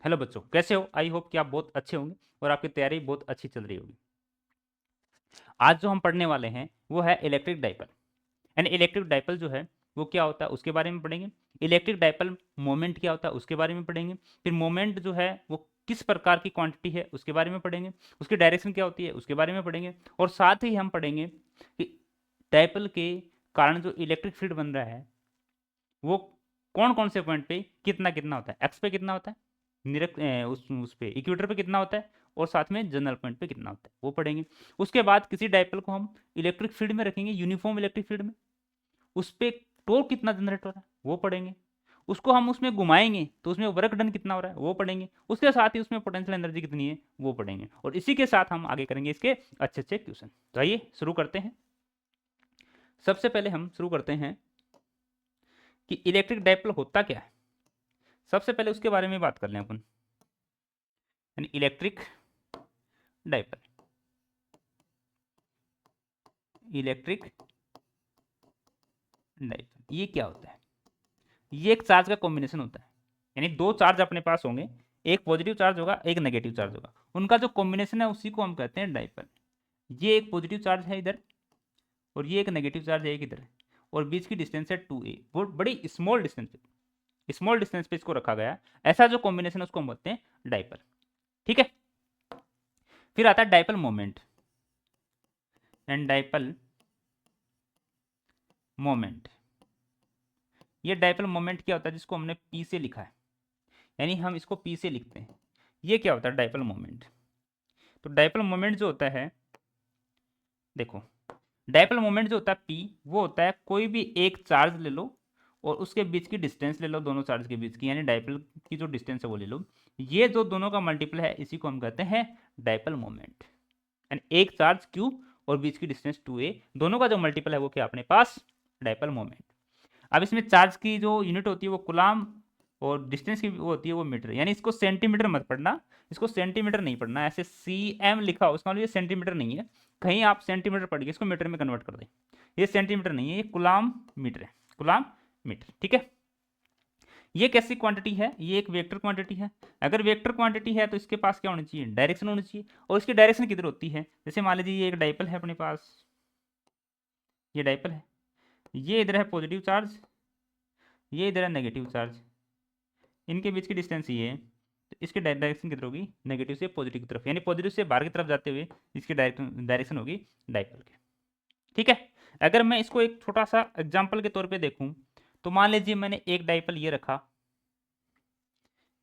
Hello बच्चों, कैसे हो? आई होप कि आप बहुत अच्छे होंगे और आपकी तैयारी बहुत अच्छी चल रही होगी। आज जो हम पढ़ने वाले हैं वो है इलेक्ट्रिक डाइपोल। यानी इलेक्ट्रिक डाइपोल जो है वो क्या होता है उसके बारे में पढ़ेंगे। इलेक्ट्रिक डाइपोल मोमेंट क्या होता है उसके बारे में पढ़ेंगे। फिर मोमेंट जो है वो किस प्रकार की क्वांटिटी है उसके बारे में पढ़ेंगे। उसकी डायरेक्शन क्या होती है उसके बारे में पढ़ेंगे। और साथ ही हम पढ़ेंगे कि डाइपोल के कारण जो इलेक्ट्रिक फील्ड बन रहा है वो कौन कौन से पॉइंट पे कितना कितना होता है। एक्स पे कितना होता है, उस पे इक्वेटर पे कितना होता है, और साथ में जनरल पॉइंट पे कितना होता है वो पढ़ेंगे। उसके बाद किसी डाइपोल को हम इलेक्ट्रिक फील्ड में रखेंगे, यूनिफॉर्म इलेक्ट्रिक फील्ड में, उस पर टोर्क कितना जनरेट हो रहा है वो पढ़ेंगे। उसको हम उसमें घुमाएंगे तो उसमें वर्क डन कितना हो रहा है वो पढ़ेंगे। उसके साथ ही उसमें पोटेंशियल एनर्जी कितनी है वो पढ़ेंगे। और इसी के साथ हम आगे करेंगे इसके अच्छे अच्छे क्वेश्चन। तो आइए शुरू करते हैं। सबसे पहले हम शुरू करते हैं कि इलेक्ट्रिक डाइपोल होता क्या है। सबसे पहले उसके बारे में बात कर लें अपन, यानी इलेक्ट्रिक डाइपोल। इलेक्ट्रिक डाइपोल ये क्या होता है? ये एक चार्ज का कॉम्बिनेशन होता है। यानी दो चार्ज अपने पास होंगे, एक पॉजिटिव चार्ज होगा एक नेगेटिव चार्ज होगा, उनका जो कॉम्बिनेशन है उसी को हम कहते हैं डाइपोल। ये एक पॉजिटिव चार्ज है इधर और ये एक नेगेटिव चार्ज है एक इधर, और बीच की डिस्टेंस है 2a, बहुत बड़ी स्मॉल डिस्टेंस पे, स्मॉल डिस्टेंस पे इसको रखा गया। ऐसा जो कॉम्बिनेशन है उसको हम बोलते हैं डाइपोल। ठीक है। फिर आता है dipole moment and dipole moment. ये डाइपोल मोमेंट क्या होता है जिसको हमने पी से लिखा है, यानी हम इसको पी से लिखते हैं। ये क्या होता है डाइपोल मोमेंट? तो डाइपोल मोमेंट जो होता है, देखो, डाइपोल मोमेंट जो होता है पी, वो होता है कोई भी एक चार्ज ले लो और उसके बीच की डिस्टेंस ले लो, दोनों चार्ज के बीच की, यानी डाइपोल की जो डिस्टेंस है वो ले लो। ये जो दोनों का मल्टीपल है इसी को हम कहते हैं डाइपोल मोमेंट। यानी एक चार्ज क्यू और बीच की डिस्टेंस 2a, दोनों का जो मल्टीपल है वो क्या अपने पास डाइपोल मोमेंट। अब इसमें चार्ज की जो यूनिट होती है वो कुलाम और डिस्टेंस की वो होती है वो मीटर। यानी इसको सेंटीमीटर मत पढ़ना, इसको सेंटीमीटर नहीं पढ़ना। ऐसे cm लिखा हो उसका मतलब ये सेंटीमीटर नहीं है। कहीं आप सेंटीमीटर पढ़ के इसको मीटर में कन्वर्ट कर दें, ये सेंटीमीटर नहीं है, ये कुलाम मीटर है। कुलाम मीटर, ठीक है। ये कैसी क्वांटिटी है? ये एक वेक्टर क्वांटिटी है। अगर वेक्टर क्वांटिटी है तो इसके पास क्या होनी चाहिए? डायरेक्शन होनी चाहिए। और इसकी डायरेक्शन किधर होती है? जैसे मान लीजिए ये एक डाइपोल है अपने पास, ये डाइपोल है, ये इधर है पॉजिटिव चार्ज, ये इधर है नेगेटिव चार्ज, इनके बीच की डिस्टेंस ये है। तो इसकी डायरेक्शन किधर होगी? नेगेटिव से पॉजिटिव की तरफ, यानी पॉजिटिव से बाहर की तरफ जाते हुए इसकी डायरेक्शन होगी डाइपोल की। ठीक है। अगर मैं इसको एक छोटा सा एग्जाम्पल के तौर पे देखूं, तो मान लीजिए मैंने एक डाइपोल ये रखा,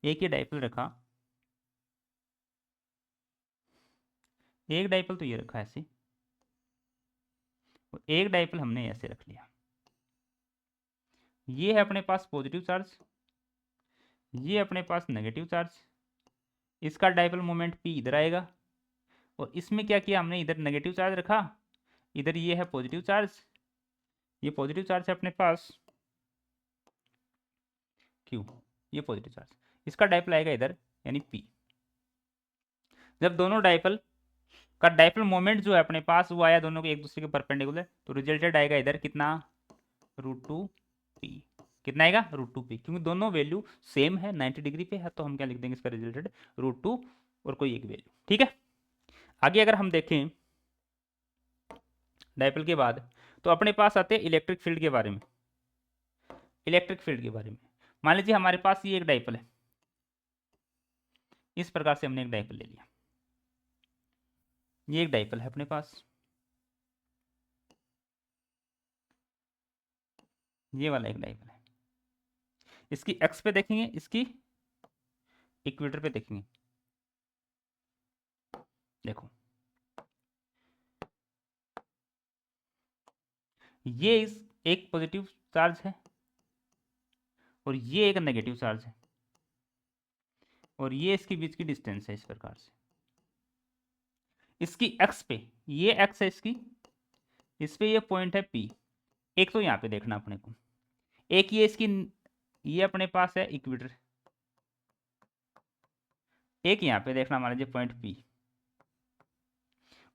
एक ये डाइपोल रखा, एक डाइपोल तो ये रखा ऐसे, और एक डाइपोल हमने ऐसे रख लिया। ये है अपने पास पॉजिटिव चार्ज, ये अपने पास नेगेटिव चार्ज, इसका डाइपोल मोमेंट पी इधर आएगा। और इसमें क्या किया हमने? इधर नेगेटिव चार्ज रखा, इधर ये है पॉजिटिव चार्ज, ये पॉजिटिव चार्ज है अपने पास क्यू, ये पॉजिटिव चार्ज, इसका डाइपोल आएगा इधर यानी पी। जब दोनों डाइपोल का डाइपोल मोमेंट जो है अपने पास वो आया दोनों के एक दूसरे के परपेंडिकुलर, तो रिजल्टेड आएगा इधर कितना? √2p। कितना आएगा? √2p, क्योंकि दोनों वैल्यू सेम है, 90 डिग्री पे है, तो हम क्या लिख देंगे इसका रिजल्टेड √2 और कोई एक वैल्यू। ठीक है। आगे अगर हम देखें डाइपोल के बाद, तो अपने पास आते हैं इलेक्ट्रिक फील्ड के बारे में। इलेक्ट्रिक फील्ड के बारे में मान लीजिए हमारे पास ये एक डाइपोल है, इस प्रकार से हमने एक डाइपोल ले लिया, ये एक डाइपोल है अपने पास, ये वाला एक डाइपोल है। इसकी एक्स पे देखेंगे, इसकी इक्वेटर पे देखेंगे। देखो, ये इस एक पॉजिटिव चार्ज है और ये एक नेगेटिव चार्ज है, और ये इसके बीच की डिस्टेंस है इस प्रकार से। इसकी एक्स पे, ये एक्स है इसकी, इस पे ये पॉइंट है पी। एक तो यहाँ पे देखना अपने को, एक ये इसकी, ये अपने पास है इक्वेटर, एक यहाँ पे देखना मान लीजिए पॉइंट पी,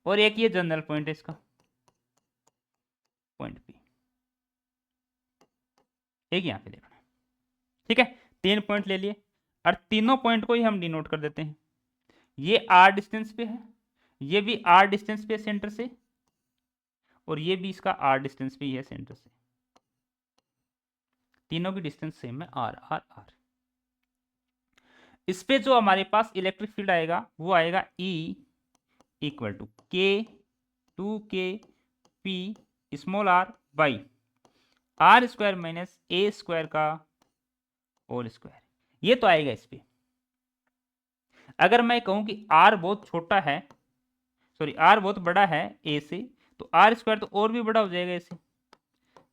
और एक ये जनरल पॉइंट है इसका पॉइंट पी, एक यहाँ पे देखना है। ठीक है, 3 पॉइंट ले लिए। और तीनों पॉइंट को ही हम डिनोट कर देते हैं। ये आर डिस्टेंस पे है, ये भी आर डिस्टेंस पे है सेंटर से, और ये भी इसका आर डिस्टेंस पे ही है सेंटर से। तीनों की डिस्टेंस सेम है, आर आर आर। इस पे जो हमारे पास इलेक्ट्रिक फील्ड आएगा वो आएगा E इक्वल टू के 2k p small r by r square minus a square का होल स्क्वायर। ये तो आएगा इस पे। अगर मैं कहूं कि आर बहुत छोटा है, सॉरी आर बहुत बड़ा है ए से, तो आर स्क्वायर तो और भी बड़ा हो जाएगा इससे।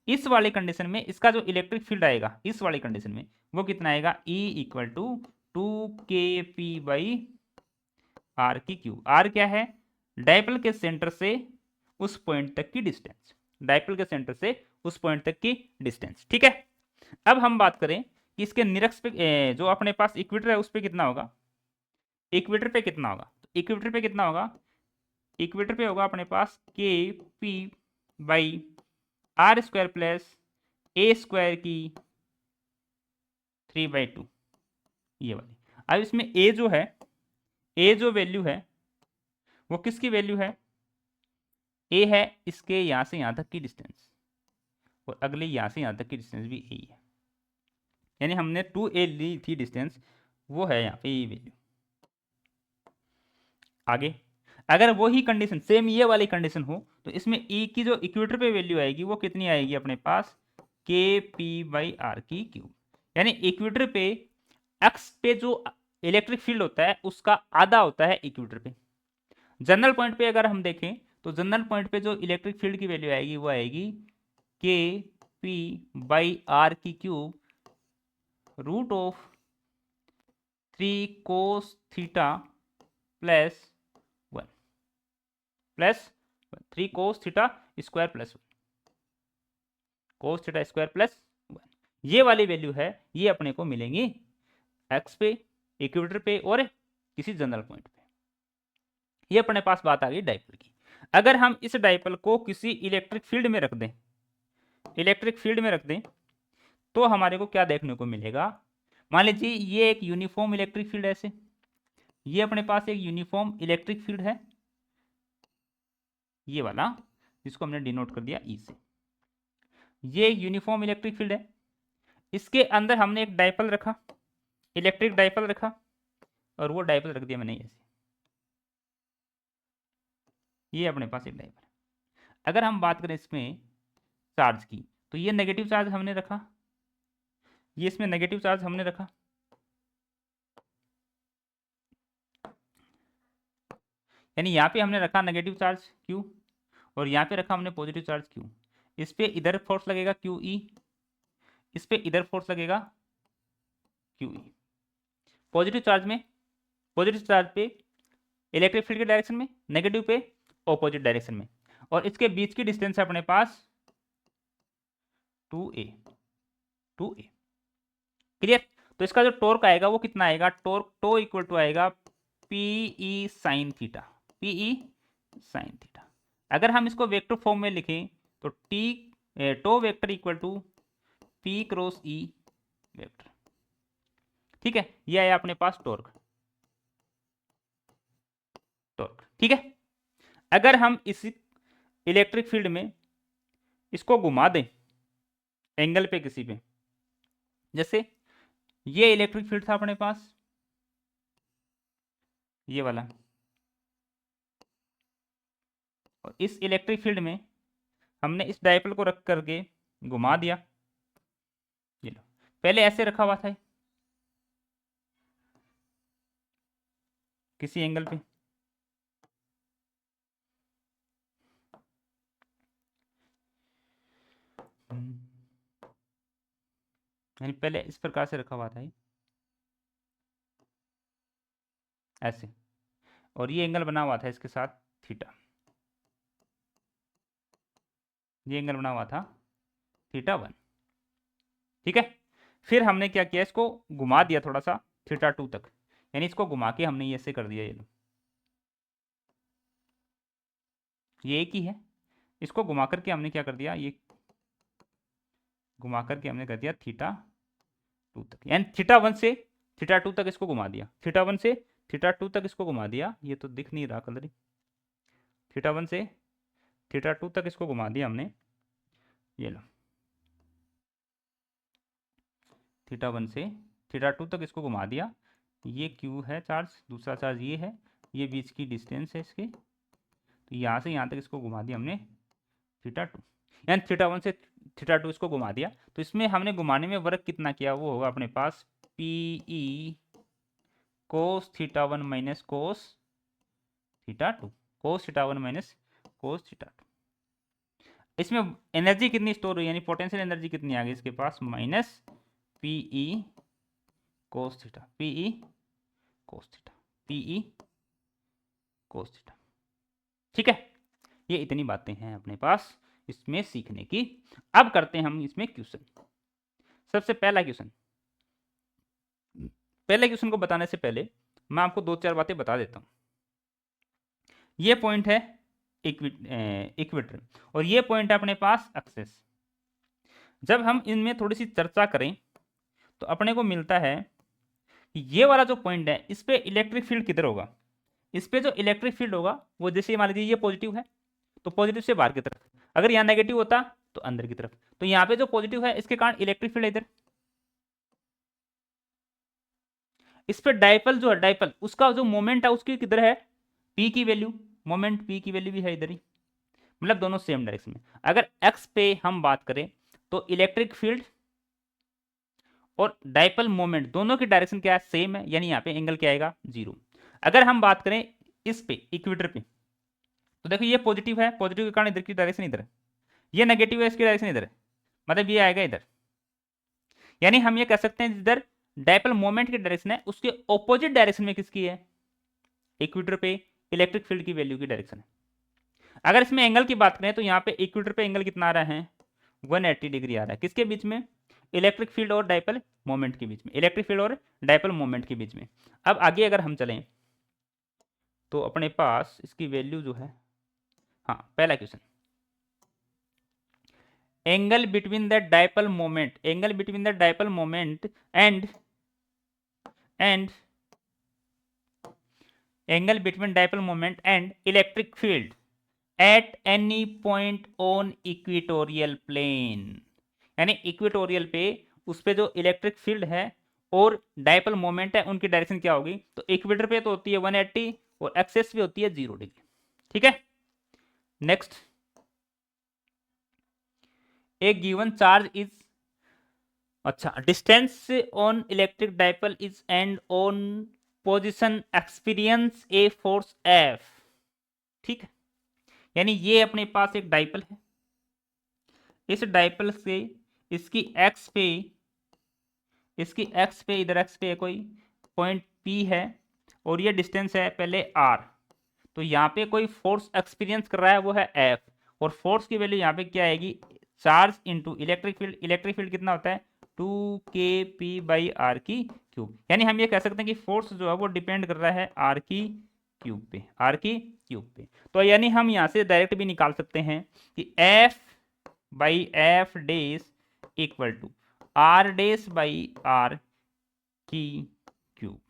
इस वाली कंडीशन में इसका जो इलेक्ट्रिक फील्ड आएगा इस वाली कंडीशन में वो कितना आएगा, E equal to 2kp by r की क्यूब। आर क्या है, डायपोल के सेंटर से उस पॉइंट तक की डिस्टेंस, डायपोल के सेंटर से उस पॉइंट तक की डिस्टेंस। ठीक है, अब हम बात करें कि इसके निरक्ष पे जो अपने पास इक्वेटर है उस पर कितना होगा, इक्वेटर पे कितना होगा, तो इक्वेटर पे कितना होगा, इक्वेटर पे होगा अपने पास k p by r square plus a square की 3/2, ये वाली। अब इसमें ए जो है, ए जो वैल्यू है वो किसकी वैल्यू है, ए है इसके यहाँ से यहाँ तक की डिस्टेंस, और अगले यहाँ से यहाँ तक की डिस्टेंस भी ए है, यानी हमने 2a ली थी डिस्टेंस, वो है यहाँ पे ये वैल्यू। आगे अगर वही कंडीशन सेम ये वाली कंडीशन हो तो इसमें E की जो इक्वेटर पे वैल्यू आएगी वो कितनी आएगी अपने पास, के पी बाई आर की क्यूब। यानी इक्वेटर पे एक्स पे जो इलेक्ट्रिक फील्ड होता है उसका आधा होता है इक्वेटर पे। जनरल पॉइंट पे अगर हम देखें तो जनरल पॉइंट पे जो इलेक्ट्रिक फील्ड की वैल्यू आएगी वो आएगी के पी बाई आर की cube root of 3 cos theta plus 1 plus 3 cos theta square plus 1, cos theta square plus 1। ये वाली वैल्यू है, ये अपने को मिलेंगी एक्स पे, इक्वेटर पे और किसी जनरल पॉइंट पे। ये अपने पास बात आ गई डाइपोल की। अगर हम इस डाइपोल को किसी इलेक्ट्रिक फील्ड में रख दें, इलेक्ट्रिक फील्ड में रख दें तो हमारे को क्या देखने को मिलेगा, मान लीजिए ये एक यूनिफॉर्म इलेक्ट्रिक फील्ड है, ऐसे ये अपने पास एक यूनिफॉर्म इलेक्ट्रिक फील्ड है, ये वाला जिसको हमने डिनोट कर दिया ई से, ये एक यूनिफॉर्म इलेक्ट्रिक फील्ड है। इसके अंदर हमने एक डाइपोल रखा, इलेक्ट्रिक डाइपोल रखा, और वो डाइपोल रख दिया मैंने ऐसे, ये अपने पास एक डाइपोल। अगर हम बात करें इसमें चार्ज की तो ये नेगेटिव चार्ज हमने रखा, ये इसमें नेगेटिव चार्ज हमने रखा, यानी यहाँ पे हमने रखा नेगेटिव चार्ज Q और यहाँ पे रखा हमने पॉजिटिव चार्ज Q। इस पे इधर फोर्स लगेगा QE, इस पे इधर फोर्स लगेगा QE। पॉजिटिव चार्ज में, पॉजिटिव चार्ज पे इलेक्ट्रिक फील्ड के डायरेक्शन में, नेगेटिव पे ऑपोजिट डायरेक्शन में, और इसके बीच की डिस्टेंस है अपने पास 2a, 2a। क्लियर। तो इसका जो टॉर्क आएगा वो कितना आएगा, टॉर्क टो इक्वल टू आएगा p E sine theta, p E sine theta. अगर हम इसको वेक्टर फॉर्म में लिखें तो tau vector equal to p cross E vector. ठीक है, ये आया अपने पास टॉर्क, टॉर्क। ठीक है, अगर हम इस इलेक्ट्रिक फील्ड में इसको घुमा दें एंगल पे किसी पे, जैसे ये इलेक्ट्रिक फील्ड था अपने पास, ये वाला, और इस इलेक्ट्रिक फील्ड में हमने इस डाइपोल को रख करके घुमा दिया, ये लो, पहले ऐसे रखा हुआ था किसी एंगल पे, यानी पहले इस प्रकार से रखा हुआ था ये ऐसे, और ये एंगल बना हुआ था इसके साथ थीटा, ये एंगल बना हुआ था θ1। ठीक है, फिर हमने क्या किया, इसको घुमा दिया थोड़ा सा θ2 तक, यानी इसको घुमा के हमने ये ऐसे कर दिया, ये लो, ये एक ही है, इसको घुमा करके हमने क्या कर दिया, ये घुमा करके हमने कर दिया θ2 तक, यानी θ1 से थीटा 2 तक इसको घुमा दिया, थीटा 1 से थीटा 2 तक इसको घुमा दिया, ये तो दिख नहीं रहा कलर, थीटा 1 से थीटा 2 तक इसको घुमा दिया हमने, ये लो थीटा 1 से थीटा 2 तक इसको घुमा दिया, ये क्यू है चार्ज, दूसरा चार्ज ये है, ये बीच की डिस्टेंस है इसकी, तो यहाँ से यहाँ तक इसको घुमा दिया हमने थीटा 2, यानी थीटा 1 से थीटा 2 इसको घुमा दिया। तो इसमें हमने घुमाने में वर्क कितना किया, वो होगा अपने पास P E cos theta 1 minus cos theta 2, cos theta 1 minus cos theta 2। इसमें एनर्जी कितनी स्टोर हुई, यानी पोटेंशियल एनर्जी कितनी आ गई इसके पास, minus P E cos theta, P E cos theta, P E cos theta. ठीक है, ये इतनी बातें हैं अपने पास इसमें सीखने की। अब करते हैं हम इसमें क्वेश्चन। सबसे पहला क्वेश्चन, पहले क्वेश्चन को बताने से पहले मैं आपको दो चार बातें बता देता हूं। ये पॉइंट है इक्वेटर और ये पॉइंट है अपने पास एक्सेस। जब हम इनमें थोड़ी सी चर्चा करें तो अपने को मिलता है कि ये वाला जो पॉइंट है इस पे इलेक्ट्रिक फील्ड किधर होगा, इस पे जो इलेक्ट्रिक फील्ड होगा वो जैसे मान लीजिए ये पॉजिटिव है तो पॉजिटिव से बाहर की तरफ, अगर यहाँ नेगेटिव होता तो अंदर की तरफ, तो यहाँ पे जो पॉजिटिव है इसके कारण इलेक्ट्रिक फील्ड इधर, इस पे डाइपल जो है डाइपल उसका जो मोमेंट है उसकी किधर है, पी की वैल्यू, मोमेंट पी की वैल्यू भी है इधर ही, मतलब दोनों सेम डायरेक्शन में। अगर एक्स पे हम बात करें तो इलेक्ट्रिक फील्ड और डाइपल मोमेंट दोनों की डायरेक्शन क्या है, सेम है, यानी यहाँ पे एंगल क्या आएगा, 0। अगर हम बात करें इस पे इक्वेटर पे तो देखो ये पॉजिटिव है, पॉजिटिव के कारण इधर की डायरेक्शन इधर है, ये नेगेटिव है इसकी डायरेक्शन इधर है, मतलब ये आएगा इधर, यानी हम ये कह सकते हैं जिधर डाइपल मोमेंट की डायरेक्शन है उसके ऑपोजिट डायरेक्शन में किसकी है, इक्वेटर पे इलेक्ट्रिक फील्ड की वैल्यू की डायरेक्शन है। अगर इसमें एंगल की बात करें तो यहाँ पे इक्वेटर पे एंगल कितना आ रहा है, 180 डिग्री आ रहा है, किसके बीच में, इलेक्ट्रिक फील्ड और डाइपल मोमेंट के बीच में, इलेक्ट्रिक फील्ड और डाइपल मोमेंट के बीच में। अब आगे अगर हम चलें तो अपने पास इसकी वैल्यू जो है, हाँ पहला question, angle between the dipole moment, angle between the dipole moment and angle between dipole moment and electric field at any point on equatorial plane, यानी इक्वेटोरियल पे उस पे जो इलेक्ट्रिक फील्ड है और डाइपल मोमेंट है उनकी डायरेक्शन क्या होगी, तो इक्वेटर पे तो होती है 180 और एक्सेस पे होती है 0 डिग्री। ठीक है, next, a given charge is, अच्छा distance on electric dipole is and on position experience a force F. ठीक है, यानी ये अपने पास एक डाइपल है, इस डाइपल से इसकी एक्स पे, इसकी एक्स पे इधर एक्स पे कोई पॉइंट पी है और ये डिस्टेंस है पहले आर, तो यहाँ पे कोई फोर्स एक्सपीरियंस कर रहा है वो है एफ, और फोर्स की वैल्यू यहाँ पे क्या आएगी, charge into electric field, electric field कितना होता है 2kp/r की क्यूब, यानी हम ये कह सकते हैं कि फोर्स जो है वो डिपेंड कर रहा है आर की क्यूब पे, आर की क्यूब पे। तो यानी हम यहाँ से डायरेक्ट भी निकाल सकते हैं कि F/F इक्वल टू R/R की क्यूब,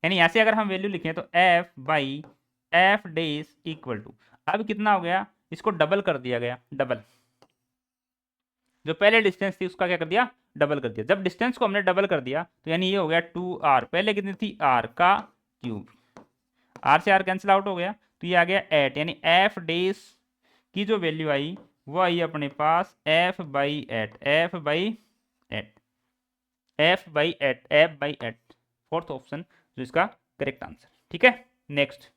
यानी यहाँ से अगर हम वैल्यू लिखें तो F/F इक्वल टू, अब कितना हो गया, इसको डबल कर दिया गया, डबल, जो पहले डिस्टेंस थी उसका क्या कर दिया, डबल कर दिया। जब डिस्टेंस को हमने डबल कर दिया तो यानी ये हो गया 2r, पहले कितनी थी r का क्यूब, r से r कैंसिल आउट हो गया तो ये आ गया 8, यानी F की जो वैल्यू आई वो आई अपने पास F/8, F/8, फोर्थ ऑप्शन जो इसका करेक्ट आंसर। ठीक है, next,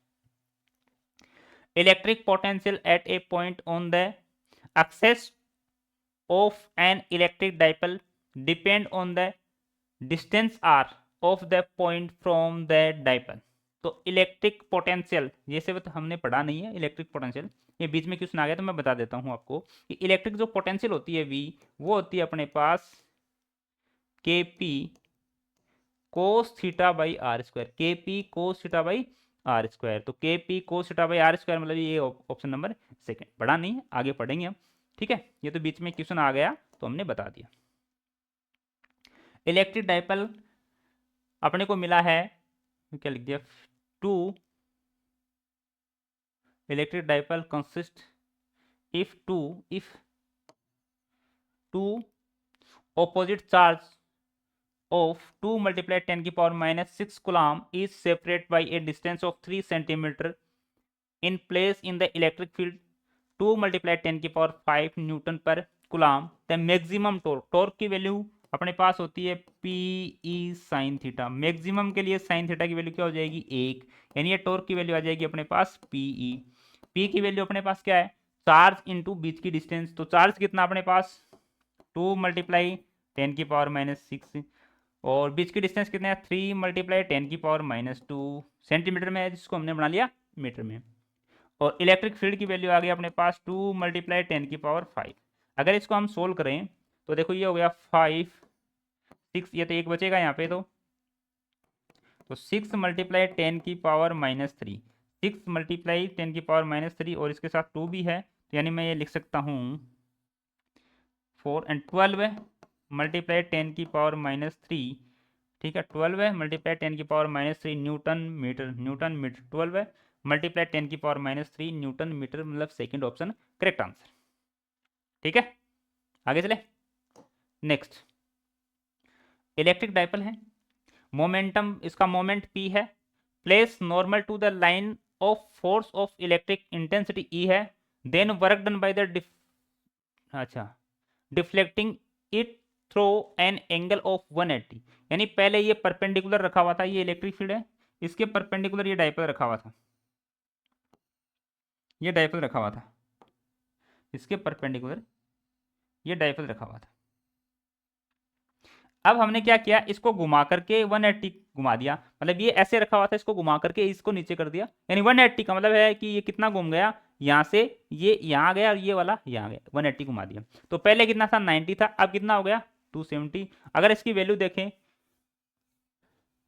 electric potential at a point on the axis of an electric dipole depend on the distance r of the point from the dipole। तो electric potential, ये से तो हमने पढ़ा नहीं है इलेक्ट्रिक पोटेंशियल, ये बीच में क्वेश्चन आ गया तो मैं बता देता हूं आपको कि इलेक्ट्रिक जो पोटेंशियल होती है v, वो होती है अपने पास kp cos theta by r square, kp cos theta by r square, तो kp cos theta by r square मतलब ये ऑप्शन नंबर सेकंड, पढ़ा नहीं है आगे पढ़ेंगे हम। ठीक है, ये तो बीच में क्वेश्चन आ गया तो हमने बता दिया। इलेक्ट्रिक डाइपल अपने को मिला है, क्या लिख दिया, 2 electric dipole consist if two opposite charge of 2 multiplied 10 की power minus 6 coulomb is separated by a distance of 3 centimeter in place in the electric field 2 multiplied 10 की power 5 न्यूटन पर coulomb, the maximum torque की value अपने पास होती है P E sine theta. Maximum के लिए sine theta की value क्या हो जाएगी 1, यानी ये टॉर्क की वैल्यू आ जाएगी अपने पास पी ई। पी की वैल्यू अपने पास क्या है, चार्ज इनटू बीच की डिस्टेंस, तो चार्ज कितना अपने पास 2 मल्टीप्लाई 10 की पावर माइनस 6 और बीच की डिस्टेंस कितना है 3 मल्टीप्लाई 10 की पावर माइनस 2 सेंटीमीटर में है, जिसको हमने बना लिया मीटर में। और इलेक्ट्रिक फील्ड की वैल्यू आ गई अपने पास 2 मल्टीप्लाई 10 की पावर 5। अगर इसको हम सोल्व करें तो देखो ये हो गया 5 6, ये तो एक बचेगा यहाँ पे, तो 6 मल्टीप्लाई 10 की पावर माइनस 3, 6 मल्टीप्लाई 10 की पावर माइनस 3 और इसके साथ 2 भी है, तो यानी मैं ये लिख सकता हूँ 4 एंड 12 है मल्टीप्लाई 10 की पावर माइनस 3, ठीक है 12 है मल्टीप्लाई 10 की power minus 3 newton metre, newton metre 12 है मल्टीप्लाई 10 की पावर माइनस 3 न्यूटन मीटर, मतलब सेकंड ऑप्शन करेक्ट आंसर। ठीक है, आगे चले। नेक्स्ट, इलेक्ट्रिक डाइपोल है, मोमेंटम इसका मोमेंट p है, place normal to the line of force of electric intensity E है, then work done by the deflecting it through an angle of 180, यानी पहले ये परपेंडिकुलर रखा हुआ था, ये इलेक्ट्रिक फील्ड है, इसके परपेंडिकुलर ये डाइपोल रखा हुआ था, ये डाइपोल रखा हुआ था, इसके परपेंडिकुलर ये डाइपोल रखा हुआ था। अब हमने क्या किया, इसको घुमा करके 180 घुमा दिया, मतलब ये ऐसे रखा हुआ था, इसको घुमा करके इसको नीचे कर दिया, यानी 180 का मतलब है कि ये कितना घूम गया, यहाँ से ये यहाँ गया और ये वाला यहाँ गया, 180 घुमा दिया। तो पहले कितना था 90 था, अब कितना हो गया 270। अगर इसकी वैल्यू देखें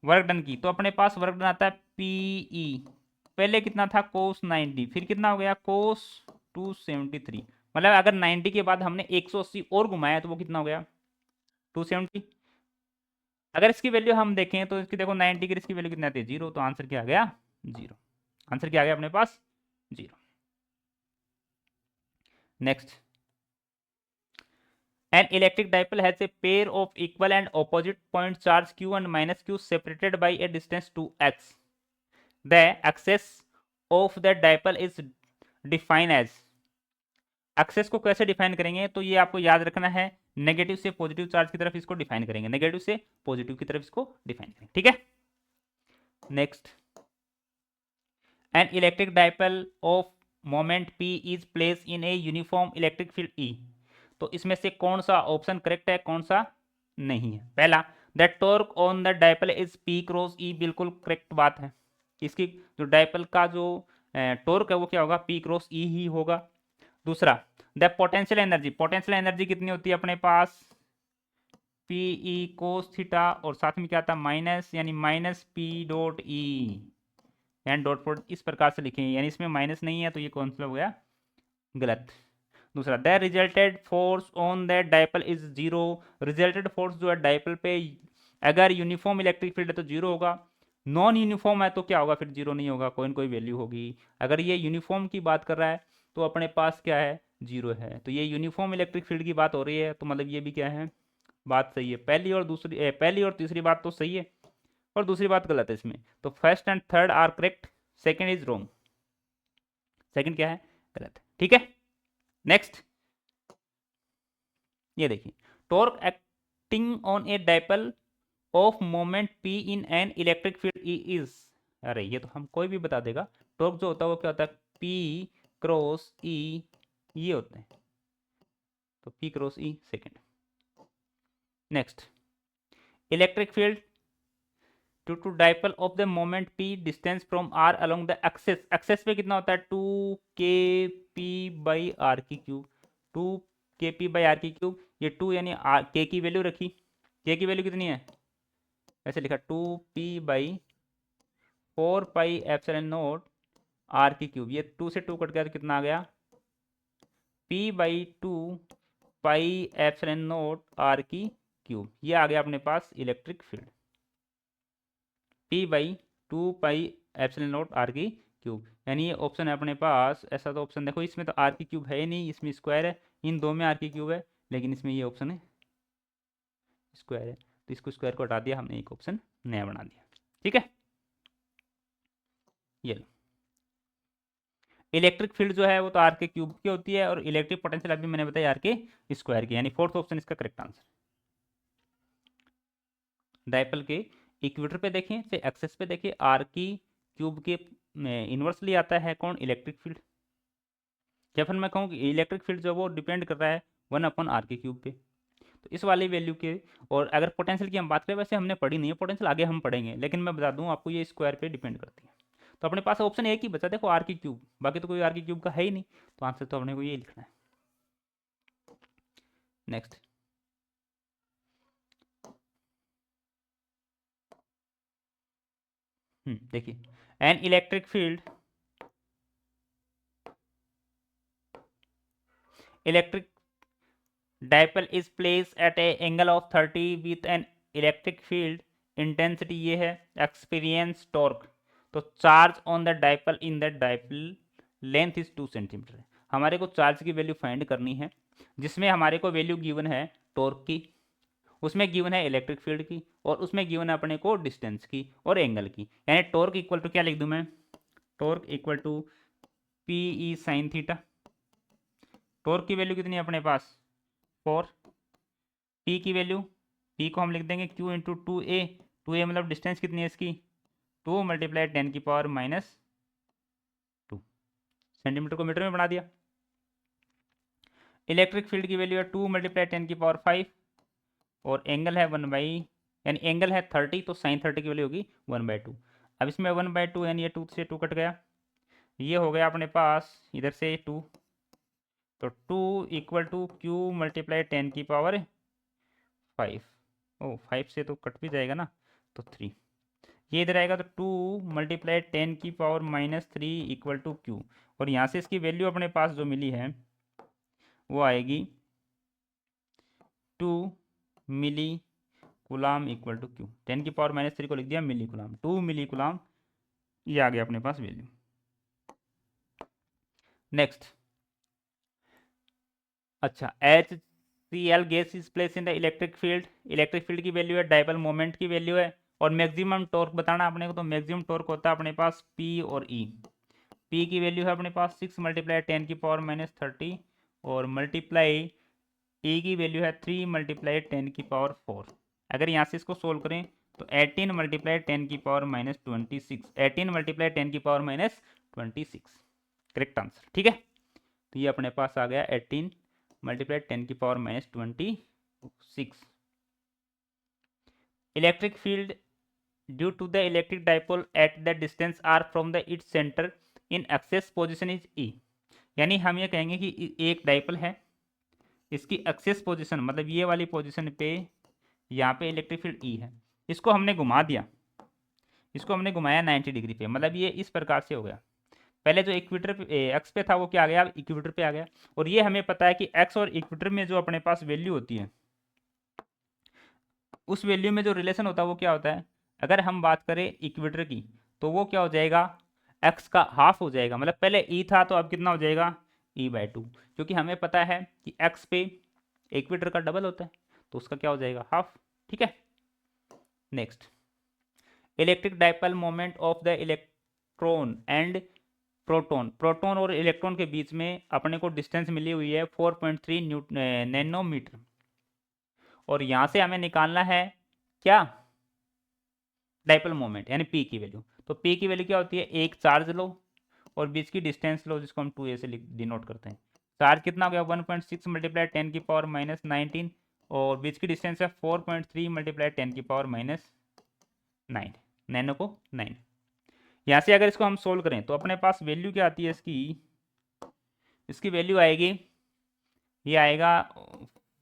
वर्क डन की, तो अपने पास वर्क डन आता है पीई, पहले कितना था कोस 90, फिर कितना हो गया कोस 273, मतलब अगर 90 के बाद हमने 180 और घुमाया तो वो कितना हो गया 270। अगर इसकी वैल्यू हम देखें तो इसकी देखो 90 की इसकी वैल्यू कितना आती है 0, तो आंसर क्या आ गया 0, आंसर क्या आ गया अपने पास 0। Next, an electric dipole has a pair of equal and opposite point charge q and minus q separated by a distance 2x. The axis of the dipole is defined as, axis को कैसे define करेंगे, तो ये आपको याद रखना है, negative से पॉजिटिव चार्ज की तरफ इसको डिफाइन करेंगे, नेगेटिव से पॉजिटिव की तरफ इसको डिफाइन करेंगे। ठीक है, next, an electric dipole of moment p is place in a uniform electric field E, तो इसमें से कौन सा ऑप्शन करेक्ट है, कौन सा नहीं है। पहला, the torque on the dipole is P cross E, बिल्कुल करेक्ट बात है, इसकी जो डाइपोल का जो टॉर्क है वो क्या होगा P क्रॉस E ही होगा। दूसरा, the potential energy, potential energy कितनी होती है अपने पास पी ई कोस थीटा, और साथ में क्या था माइनस, यानी minus P dot E and dot product इस प्रकार से लिखेंगे, यानी इसमें माइनस नहीं है तो ये कौन सा हो गया गलत। दूसरा, the resulted force on the dipole is 0, resulted force जो है डाइपोल पे अगर यूनिफॉर्म इलेक्ट्रिक फील्ड है तो 0 होगा, नॉन यूनिफॉर्म है तो क्या होगा फिर 0 नहीं होगा, कोई ना कोई वैल्यू होगी। अगर ये यूनिफॉर्म की बात कर रहा है तो अपने पास क्या है 0 है, तो ये यूनिफॉर्म इलेक्ट्रिक फील्ड की बात हो रही है, तो मतलब ये भी क्या है बात सही है, पहली और तीसरी बात तो सही है और दूसरी बात गलत है इसमें, तो first and third are correct, second is wrong, सेकंड क्या है गलत है। ठीक है, नेक्स्ट, ये देखिए, torque acting on a dipole of moment p in an electric field E is, अरे ये तो हम कोई भी बता देगा, टॉर्क जो होता है वो क्या होता है p क्रॉस E, ये होते हैं, तो p cross E second. Next, electric field due to dipole of the moment p distance from r along the axis, axis पे कितना होता है 2kp by r की क्यूब, 2kp by r की क्यूब, ये 2 यानी k की वैल्यू रखी, k की वैल्यू कितनी है ऐसे लिखा 2p by 4 pi epsilon naught r की क्यूब, ये 2 से 2 कट गया तो कितना आ गया p by 2 pi epsilon naught r की क्यूब, ये आ गया अपने पास electric field. P by 2 pi epsilon naught R की क्यूब। यानी ये ऑप्शन है अपने पास, ऐसा तो ऑप्शन देखो इसमें तो आर की क्यूब है ही नहीं, इसमें स्क्वायर है, इन दो में आर की क्यूब है, लेकिन इसमें ये ऑप्शन है स्क्वायर है, तो इसको स्क्वायर को हटा दिया हमने, एक ऑप्शन नया बना दिया। ठीक है, ये लो। इलेक्ट्रिक फील्ड जो है वो तो आर के क्यूब की होती है, और इलेक्ट्रिक पोटेंशियल अभी मैंने बताया आर के स्क्वायर की, यानी फोर्थ ऑप्शन इसका करेक्ट आंसर। डायपोल के इक्वेटर पे देखें, फिर एक्सेस पे देखें, आर की क्यूब के इन्वर्सली आता है कौन, इलेक्ट्रिक फील्ड। या फिर मैं कहूँ कि इलेक्ट्रिक फील्ड जो वो डिपेंड कर रहा है 1/r के क्यूब पे, तो इस वाली वैल्यू के। और अगर पोटेंशियल की हम बात करें, वैसे हमने पढ़ी नहीं है पोटेंशियल, आगे हम पढ़ेंगे, लेकिन मैं बता दूं आपको ये स्क्वायर पे डिपेंड करती है। तो अपने पास ऑप्शन एक ही बचा देखो, आर की क्यूब, बाकी तो कोई आर की क्यूब का है ही नहीं, तो आंसर तो अपने को ये लिखना है। नेक्स्ट, देखिए, N electric field, electric dipole is place at A angle of 30 with an electric field intensity, ये है एक्सपीरियंस टॉर्क। तो charge on the dipole in the dipole length is 2 centimetre. हमारे को चार्ज की वैल्यू फाइंड करनी है, जिसमें हमारे को वैल्यू गिवन है टॉर्क की, उसमें गिवन है इलेक्ट्रिक फील्ड की, और उसमें गिवन है अपने को डिस्टेंस की और एंगल की। यानी टॉर्क इक्वल टू क्या लिख दूं मैं, torque equal to p E sine theta. टॉर्क की वैल्यू कितनी है अपने पास 4, पी की वैल्यू, पी को हम लिख देंगे क्यू इंटू 2a, 2a मतलब डिस्टेंस कितनी है इसकी 2 मल्टीप्लाई 10 की पावर -2, सेंटीमीटर को मीटर में बना दिया। इलेक्ट्रिक फील्ड की वैल्यू है 2 मल्टीप्लाई 10 की पावर 5, और एंगल है 1 बाई, यानी एंगल है 30, तो साइन 30 की वैल्यू होगी 1/2। अब इसमें 1/2 यानी ये 2 से 2 कट गया, ये हो गया अपने पास इधर से 2, तो 2 इक्वल टू क्यू मल्टीप्लाई 10 की पावर 5, ओ 5 से तो कट भी जाएगा ना, तो 3, ये इधर आएगा, तो 2 मल्टीप्लाई 10 की पावर -3 इक्वल टू क्यू। और यहाँ से इसकी वैल्यू अपने पास जो मिली है वो आएगी 2 मिली कुलाम इक्वल टू क्यू। 10 की पावर -3 को लिख दिया मिली कुलाम, 2 मिली कुलाम, ये आ गया अपने पास वैल्यू। नेक्स्ट, अच्छा, H C L gas is place in the electric field, electric field की वैल्यू है, डायपोल मोमेंट की वैल्यू है, और मैक्सिमम टॉर्क बताना अपने को, तो मैक्सिमम टॉर्क होता है अपने पास पी और ई। पी की वैल्यू है अपने पास 6 मल्टीप्लाई 10 की पावर -30, और मल्टीप्लाई ई की वैल्यू है 3 मल्टीप्लाई 10 की पावर 4। अगर यहाँ से इसको सोल्व करें तो 18 मल्टीप्लाई 10 की पावर -26, 18 मल्टीप्लाई 10 की पावर -26 करेक्ट आंसर। ठीक है, तो ये अपने पास आ गया 18 मल्टीप्लाई 10 की power -26। Electric field due to the electric dipole at the distance R from the its centre in axis position is E. यानी हम ये कहेंगे कि एक डायपोल है, इसकी एक्सेस पोजिशन मतलब ये वाली पोजिशन पे, यहाँ पे इलेक्ट्रिक फील्ड ई है, इसको हमने घुमा दिया, इसको हमने घुमाया 90 डिग्री पे, मतलब ये इस प्रकार से हो गया। पहले जो इक्वेटर पे एक्स पे था वो क्या आ गया, अब इक्वेटर पे आ गया। और ये हमें पता है कि एक्स और इक्वेटर में जो अपने पास वैल्यू होती है, उस वैल्यू में जो रिलेशन होता है वो क्या होता है, अगर हम बात करें इक्वेटर की, तो वो क्या हो जाएगा, एक्स का हाफ हो जाएगा, मतलब पहले ई था तो अब कितना हो जाएगा e/2, क्योंकि हमें पता है कि एक्स पे इक्वेटर का डबल होता है, तो उसका क्या हो जाएगा हाफ। ठीक है, next, electric dipole moment of the electron and proton, proton और इलेक्ट्रॉन के बीच में अपने को डिस्टेंस मिली हुई है 4.3 नैनोमीटर, और यहाँ से हमें निकालना है क्या, डायपोल मोमेंट यानी पी की वैल्यू। तो पी की वैल्यू क्या होती है, एक चार्ज लो और बीच की डिस्टेंस लो, जिसको हम 2a से डिनोट करते हैं। चार्ज कितना हो गया 1.6 मल्टीप्लाई 10 की पावर -19, और बीच की डिस्टेंस है 4.3 मल्टीप्लाई 10 की पावर -9, नैनो को 9। यहाँ से अगर इसको हम सोल्व करें तो अपने पास वैल्यू क्या आती है इसकी, इसकी वैल्यू आएगी, ये आएगा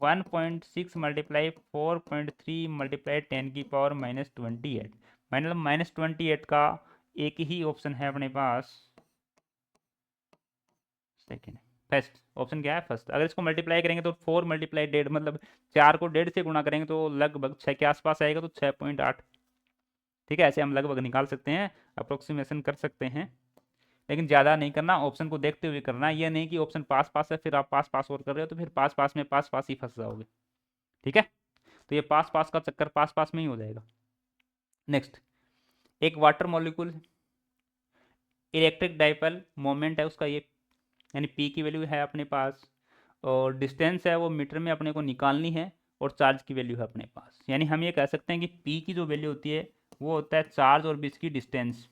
1.6 मल्टीप्लाई 4.3 मल्टीप्लाई 10 की पावर -28, मतलब -28 का एक ही ऑप्शन है अपने पास, सेकेंड, फर्स्ट ऑप्शन क्या है फर्स्ट। अगर इसको मल्टीप्लाई करेंगे तो 4 मल्टीप्लाई 1.5 मतलब 4 को 1.5 से गुणा करेंगे तो लगभग 6 के आसपास आएगा, तो 6.8 ठीक है, ऐसे हम लगभग निकाल सकते हैं, अप्रोक्सीमेशन कर सकते हैं, लेकिन ज़्यादा नहीं करना, ऑप्शन को देखते हुए करना। ये नहीं कि ऑप्शन पास पास है फिर आप पास पास और कर रहे हो तो फिर पास पास में पास पास ही फंस जाओगे। ठीक है, तो ये पास पास का चक्कर पास पास में ही हो जाएगा। नेक्स्ट, एक water molecule, electric dipole moment है उसका ये, यानी पी की वैल्यू है अपने पास, और डिस्टेंस है वो मीटर में अपने को निकालनी है, और चार्ज की वैल्यू है अपने पास। यानी हम ये कह सकते हैं कि पी की जो वैल्यू होती है वो होता है चार्ज और बीच की डिस्टेंस।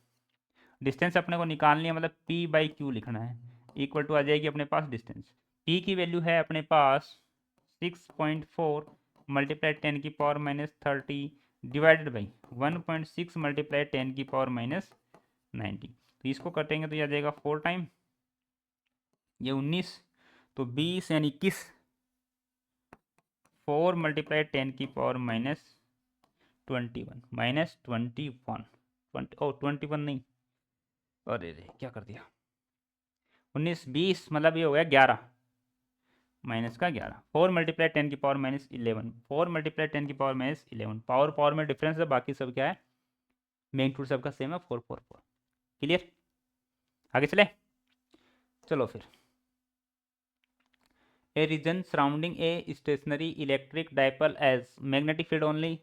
डिस्टेंस अपने को निकालनी है, मतलब पी बाई क्यू लिखना है, इक्वल टू आ जाएगी अपने पास डिस्टेंस। पी की वैल्यू है अपने पास 6.4 मल्टीप्लाई 10⁻30 डिवाइडेड बाई 1.6 मल्टीप्लाई 10⁻90। तो इसको कटेंगे तो यह आ जाएगा 4 टाइम, ये 19, तो 20 यानी 21, 4 मल्टीप्लाई 10⁻21 -21 नहीं, अरे रे क्या कर दिया, 19 20 मतलब ये हो गया 11 माइनस का 11, 4 मल्टीप्लाई 10⁻11, 4 मल्टीप्लाई 10⁻11, पावर पावर में डिफरेंस है, बाकी सब क्या है, मैग्नीट्यूड सबका सेम है, 444। क्लियर, आगे चले, चलो फिर। A region surrounding a stationary electric dipole has magnetic field only,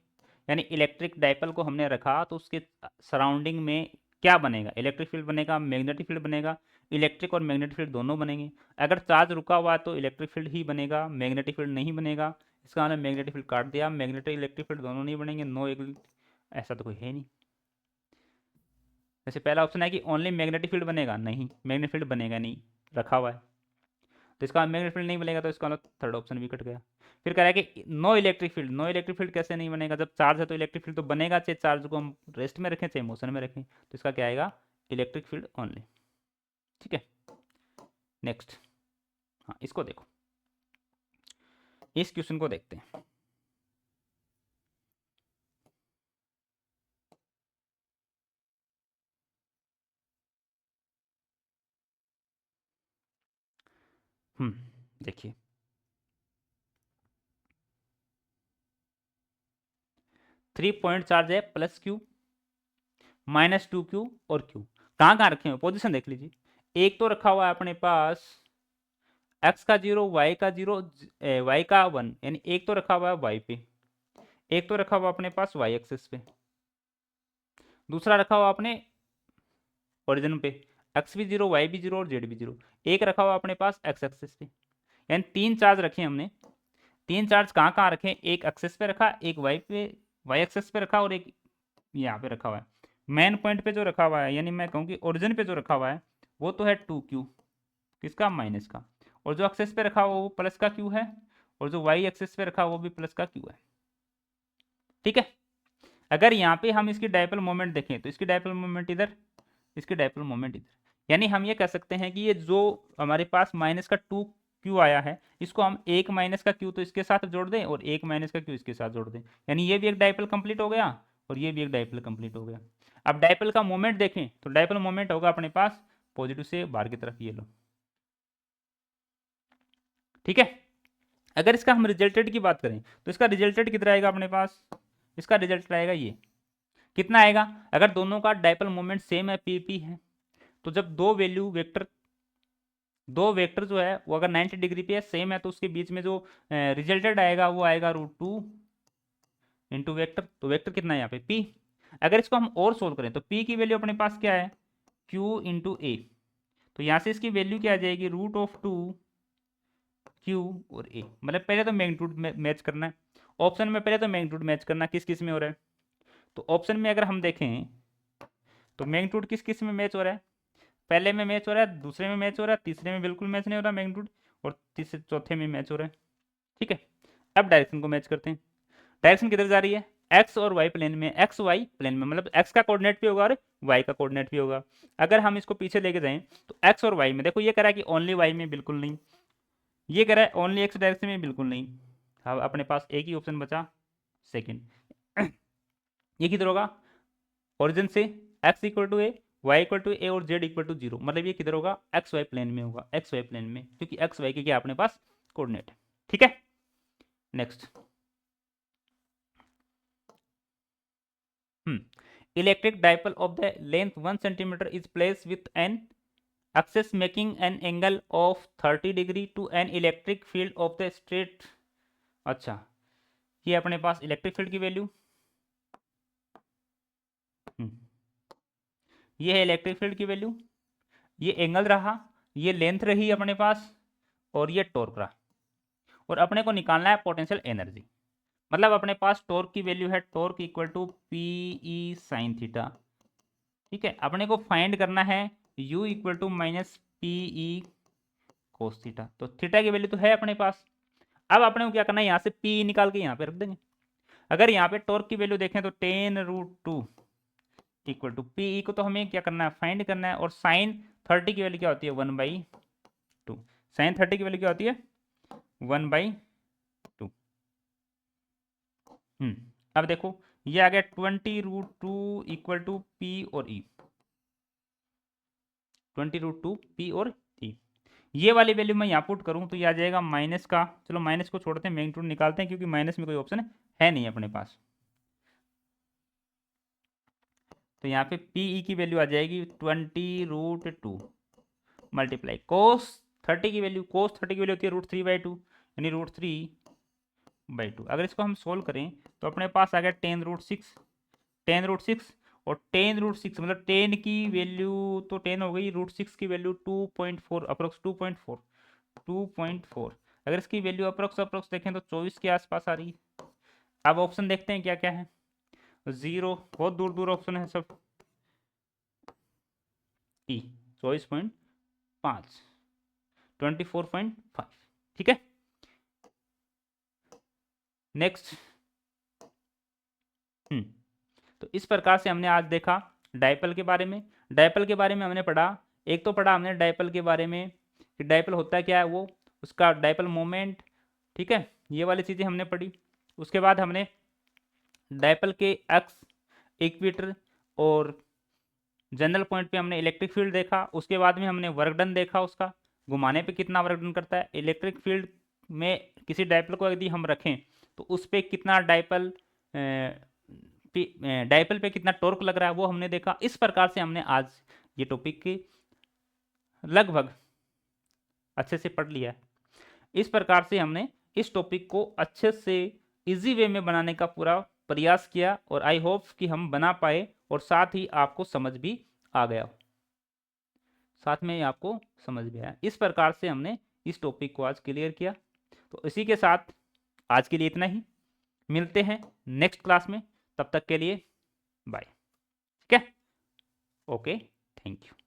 यानी इलेक्ट्रिक डाइपोल को हमने रखा तो उसके सराउंडिंग में क्या बनेगा, इलेक्ट्रिक फील्ड बनेगा, मैग्नेटिक फील्ड बनेगा, इलेक्ट्रिक और मैग्नेटिक फील्ड दोनों बनेंगे। अगर चार्ज रुका हुआ है तो इलेक्ट्रिक फील्ड ही बनेगा, मैग्नेटिक फील्ड नहीं बनेगा। इसका हमने मैग्नेटिक फील्ड काट दिया, मैग्नेटिक इलेक्ट्रिक फील्ड दोनों नहीं बनेंगे, नो ऐसा तो कोई है नहीं। जैसे पहला ऑप्शन है कि ओनली मैग्नेटिक फील्ड बनेगा, नहीं मैग्नेटिक फील्ड बनेगा नहीं, रखा हुआ है, तो इसका मैग्नेटिक फील्ड नहीं बनेगा, तो इसका थर्ड ऑप्शन भी कट गया। फिर कह रहा है कि no electric field, no electric field कैसे नहीं बनेगा, जब चार्ज है तो इलेक्ट्रिक फील्ड तो बनेगा, चाहे चार्ज को हम रेस्ट में रखें चाहे मोशन में रखें, तो इसका क्या आएगा, इलेक्ट्रिक फील्ड ओनली। ठीक है, नेक्स्ट, हाँ इसको देखो, इस क्वेश्चन को देखते हैं। देखिए 3 पॉइंट चार्ज है, प्लस क्यू -2q और q, कहाँ कहाँ रखे हुए पोजीशन देख लीजिए। एक तो रखा हुआ है अपने पास x का 0, y का 0, y का 1, यानी एक तो रखा हुआ है y पे, एक तो रखा हुआ अपने पास y एक्सिस पे, दूसरा रखा हुआ अपने ओरिजिन पे, x भी 0, y भी 0 और z भी 0, एक रखा हुआ अपने पास x एक्सिस पे, यानी 3 चार्ज रखे हमने। 3 चार्ज कहाँ कहाँ रखे, एक एक्सिस पे रखा, एक y एक्सिस पे रखा, और एक यहाँ पे रखा हुआ है। मेन पॉइंट पे जो रखा हुआ है, यानी मैं कहूँ कि ओरिजिन पे जो रखा हुआ है वो तो है 2q, किसका, माइनस का, और जो एक्सिस पे रखा हुआ वो प्लस का q है, और जो y एक्सिस पे रखा वो भी प्लस का q है। ठीक है, अगर यहाँ पे हम इसकी डाइपोल मोमेंट देखें तो इसकी डाइपोल मोमेंट इधर, इसकी डाइपोल मोमेंट इधर, यानी हम ये कह सकते हैं कि ये जो हमारे पास माइनस का 2q आया है, इसको हम एक माइनस का q तो इसके साथ जोड़ दें और एक माइनस का q इसके साथ जोड़ दें, यानी ये भी एक डाइपोल कंप्लीट हो गया और ये भी एक डाइपोल कंप्लीट हो गया। अब डाइपोल का मोमेंट देखें तो डाइपोल मोमेंट होगा अपने पास पॉजिटिव से बाहर की तरफ, ये लो। ठीक है, अगर इसका हम रिजल्टेड की बात करें तो इसका रिजल्टेड कितना आएगा अपने पास, इसका रिजल्टेड आएगा ये, कितना आएगा, अगर दोनों का डाइपोल मोमेंट सेम है, पी है, तो जब दो वेक्टर जो है वो अगर 90 डिग्री पे सेम है तो उसके बीच में जो रिजल्टेड आएगा वो आएगा √2 इंटू वेक्टर, तो वेक्टर कितना है यहाँ पे p। अगर इसको हम और सोल्व करें तो p की वैल्यू अपने पास क्या है, q इंटू ए, तो यहाँ से इसकी वैल्यू क्या आ जाएगी, √2 q और a, मतलब पहले तो मैग्नीट्यूड मैच करना है, ऑप्शन में पहले तो मैग्नीट्यूड मैच करना किस किस में हो रहा है, तो ऑप्शन में अगर हम देखें तो मैग्नीट्यूड किस किस में मैच हो रहा है, पहले में मैच हो रहा है, दूसरे में मैच हो रहा है, तीसरे में बिल्कुल मैच नहीं हो रहा मैग्नीट्यूड, और तीसरे चौथे में मैच हो रहा है। ठीक है, अब डायरेक्शन को मैच करते हैं, डायरेक्शन किधर जा रही है, एक्स और वाई प्लेन में, एक्स वाई प्लेन में, मतलब एक्स का कोऑर्डिनेट भी होगा और वाई का कोऑर्डिनेट भी होगा। अगर हम इसको पीछे लेके जाएं तो एक्स और वाई में देखो, ये कह रहा है कि ओनली वाई में, बिल्कुल नहीं, ये कह रहा है ओनली एक्स डायरेक्शन में, बिल्कुल नहीं। अब अपने पास एक ही ऑप्शन बचा सेकेंड, ये किधर होगा, ओरिजिन से X equal to A, Y equal to A और जेड इक्वल टू 0, मतलब ये किधर होगा, एक्स वाई प्लेन में होगा, एक्स वाई प्लेन में, क्योंकि एक्स वाई के क्या अपने पास कोऑर्डिनेट है। ठीक है, next, electric dipole of the length 1 centimetre is place with an axis making an angle of 30 degree to an electric field of the straight. अच्छा, ये अपने पास इलेक्ट्रिक फील्ड की वैल्यू, ये है इलेक्ट्रिक फील्ड की वैल्यू, ये एंगल रहा, ये लेंथ रही अपने पास, और ये टॉर्क रहा, और अपने को निकालना है पोटेंशियल एनर्जी। मतलब अपने पास टॉर्क की वैल्यू है torque equal to p E sine theta. ठीक है, अपने को फाइंड करना है u equal to minus P E cos theta. तो थीटा की वैल्यू तो है अपने पास। अब अपने को क्या करना है, यहाँ से पी निकाल के यहाँ पे रख देंगे। अगर यहाँ पे टॉर्क की वैल्यू देखें तो 10√2 इक्वल टू पी ई को तो हमें क्या करना है, फाइंड करना है। और साइन 30 की वैल्यू क्या होती है, 1/2। साइन 30 की वैल्यू क्या होती है, 1/2। अब देखो ये आ गया 20√2 इक्वल टू पी और ई, 20√2 पी और ई। ये वाली वैल्यू मैं यहाँ पुट करूँ तो ये आ जाएगा माइनस का, चलो माइनस को छोड़ते हैं, मैग्नीट्यूड निकालते हैं, क्योंकि माइनस में कोई ऑप्शन है नहीं अपने पास। तो यहाँ पे पी ई की वैल्यू आ जाएगी 20√2 मल्टीप्लाई कोस 30 की वैल्यू, कोस 30 की वैल्यू होती है √3/2, यानी √3/2। अगर इसको हम सोल्व करें तो अपने पास आ गया 10√6, 10√6, और 10√6 मतलब 10 की वैल्यू तो 10 हो गई, √6 की वैल्यू 2.4 अप्रोक्स 2.4। अगर इसकी वैल्यू अप्रोक्स देखें तो 24 के आसपास आ रही है। अब ऑप्शन देखते हैं क्या क्या है। 0 बहुत दूर दूर ऑप्शन है सब, ई 24.5, 24.5। ठीक है, नेक्स्ट। तो इस प्रकार से हमने आज देखा डाइपोल के बारे में। डाइपोल के बारे में हमने पढ़ा, एक तो पढ़ा हमने डाइपोल के बारे में कि डाइपोल होता है क्या है, वो उसका डाइपोल मोमेंट। ठीक है, ये वाली चीज़ें हमने पढ़ी। उसके बाद हमने डाइपोल के एक्स, इक्वेटर और जनरल पॉइंट पे हमने इलेक्ट्रिक फील्ड देखा। उसके बाद में हमने वर्क डन देखा, उसका घुमाने पे कितना वर्क डन करता है। इलेक्ट्रिक फील्ड में किसी डाइपोल को यदि हम रखें तो उस पर कितना डाइपोल पे कितना टॉर्क लग रहा है, वो हमने देखा। इस प्रकार से हमने आज ये टॉपिक की लगभग अच्छे से पढ़ लिया है। इस प्रकार से हमने इस टॉपिक को अच्छे से इजी वे में बनाने का पूरा प्रयास किया, और आई होप कि हम बना पाए, और साथ ही आपको समझ भी आ गया, साथ में आपको समझ भी आया। इस प्रकार से हमने इस टॉपिक को आज क्लियर किया। तो इसी के साथ आज के लिए इतना ही, मिलते हैं नेक्स्ट क्लास में, तब तक के लिए बाय। ठीक है, ओके, थैंक यू।